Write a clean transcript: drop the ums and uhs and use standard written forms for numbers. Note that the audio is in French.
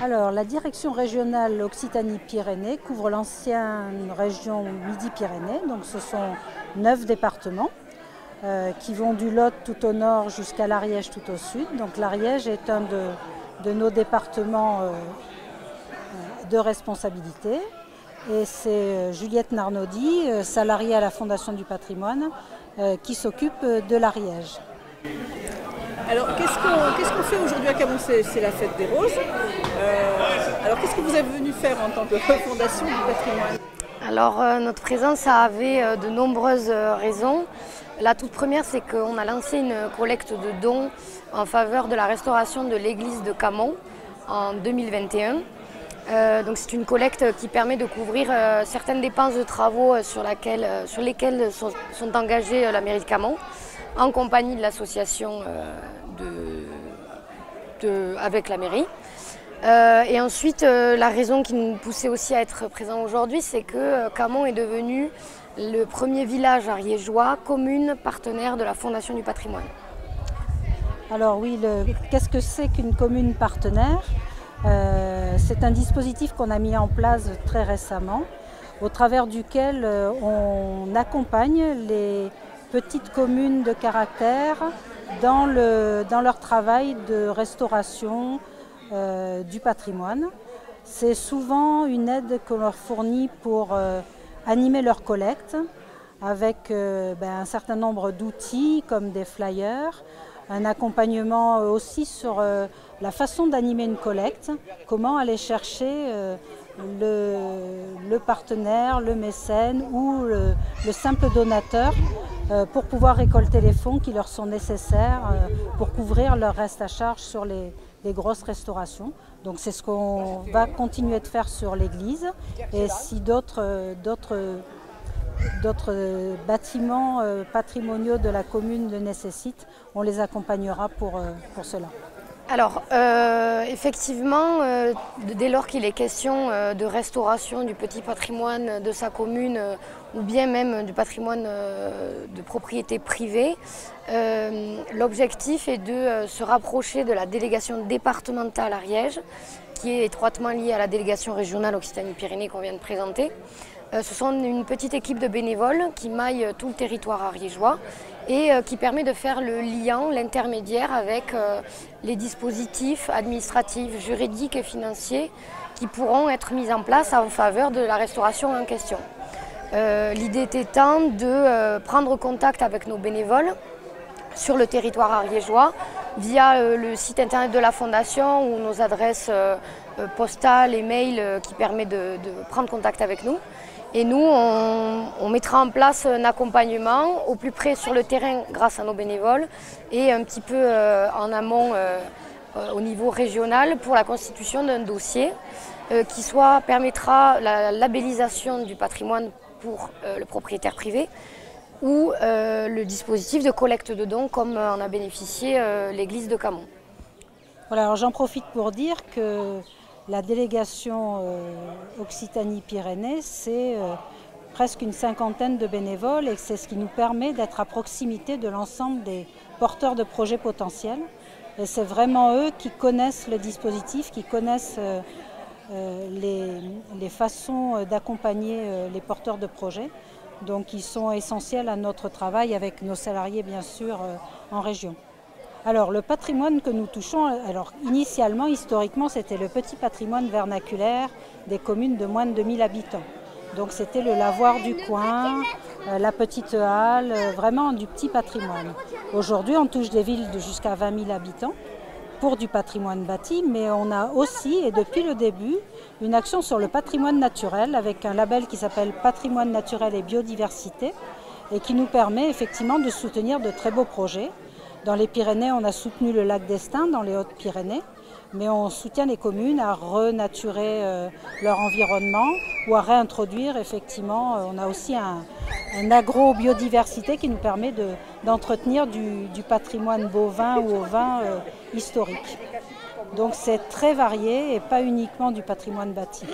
Alors, la direction régionale Occitanie-Pyrénées couvre l'ancienne région Midi-Pyrénées. Donc, ce sont 9 départements qui vont du Lot tout au nord jusqu'à l'Ariège tout au sud. Donc, l'Ariège est un de nos départements de responsabilité. Et c'est Juliette Narnaudy, salariée à la Fondation du patrimoine, qui s'occupe de l'Ariège. Alors, qu'est-ce qu'on fait aujourd'hui à Camon? C'est la fête des roses. Alors, qu'est-ce que vous êtes venu faire en tant que Fondation du patrimoine? Alors, notre présence avait de nombreuses raisons. La toute première, c'est qu'on a lancé une collecte de dons en faveur de la restauration de l'église de Camon en 2021. Donc c'est une collecte qui permet de couvrir certaines dépenses de travaux sur lesquelles sont engagées la mairie de Camon, en compagnie de l'association avec la mairie. Et ensuite, la raison qui nous poussait aussi à être présents aujourd'hui, c'est que Camon est devenu le premier village ariégeois commune partenaire de la Fondation du patrimoine. Alors oui, qu'est-ce que c'est qu'une commune partenaire? C'est un dispositif qu'on a mis en place très récemment, au travers duquel on accompagne les petites communes de caractère dans leur travail de restauration du patrimoine. C'est souvent une aide qu'on leur fournit pour animer leur collecte avec un certain nombre d'outils comme des flyers, un accompagnement aussi sur la façon d'animer une collecte, comment aller chercher le partenaire, le mécène ou le simple donateur pour pouvoir récolter les fonds qui leur sont nécessaires pour couvrir leur reste à charge sur les grosses restaurations. Donc c'est ce qu'on va continuer de faire sur l'église, et si d'autres bâtiments patrimoniaux de la commune le nécessitent, on les accompagnera pour cela. Alors, effectivement, dès lors qu'il est question de restauration du petit patrimoine de sa commune ou bien même du patrimoine de propriété privée, l'objectif est de se rapprocher de la délégation départementale Ariège, qui est étroitement liée à la délégation régionale Occitanie-Pyrénées qu'on vient de présenter. Ce sont une petite équipe de bénévoles qui maillent tout le territoire ariégeois et qui permet de faire le lien, l'intermédiaire avec les dispositifs administratifs, juridiques et financiers qui pourront être mis en place en faveur de la restauration en question. L'idée étant de prendre contact avec nos bénévoles sur le territoire ariégeois via le site internet de la Fondation ou nos adresses postales et mails qui permettent de prendre contact avec nous. Et nous, on mettra en place un accompagnement au plus près sur le terrain grâce à nos bénévoles et un petit peu en amont au niveau régional pour la constitution d'un dossier qui permettra la labellisation du patrimoine pour le propriétaire privé ou le dispositif de collecte de dons comme en a bénéficié l'église de Camon. Voilà, alors j'en profite pour dire que la délégation Occitanie-Pyrénées, c'est presque une cinquantaine de bénévoles, et c'est ce qui nous permet d'être à proximité de l'ensemble des porteurs de projets potentiels. Et c'est vraiment eux qui connaissent le dispositif, qui connaissent les façons d'accompagner les porteurs de projets. Donc ils sont essentiels à notre travail avec nos salariés bien sûr en région. Alors le patrimoine que nous touchons, initialement, historiquement, c'était le petit patrimoine vernaculaire des communes de moins de 2000 habitants. Donc c'était le lavoir du coin, la petite halle, vraiment du petit patrimoine. Aujourd'hui, on touche des villes de jusqu'à 20 000 habitants pour du patrimoine bâti, mais on a aussi, et depuis le début, une action sur le patrimoine naturel avec un label qui s'appelle Patrimoine naturel et biodiversité et qui nous permet effectivement de soutenir de très beaux projets. Dans les Pyrénées, on a soutenu le lac d'Estaing, dans les Hautes-Pyrénées, mais on soutient les communes à renaturer leur environnement ou à réintroduire, effectivement, on a aussi un agro-biodiversité qui nous permet d'entretenir du patrimoine bovin ou ovin historique. Donc c'est très varié et pas uniquement du patrimoine bâti.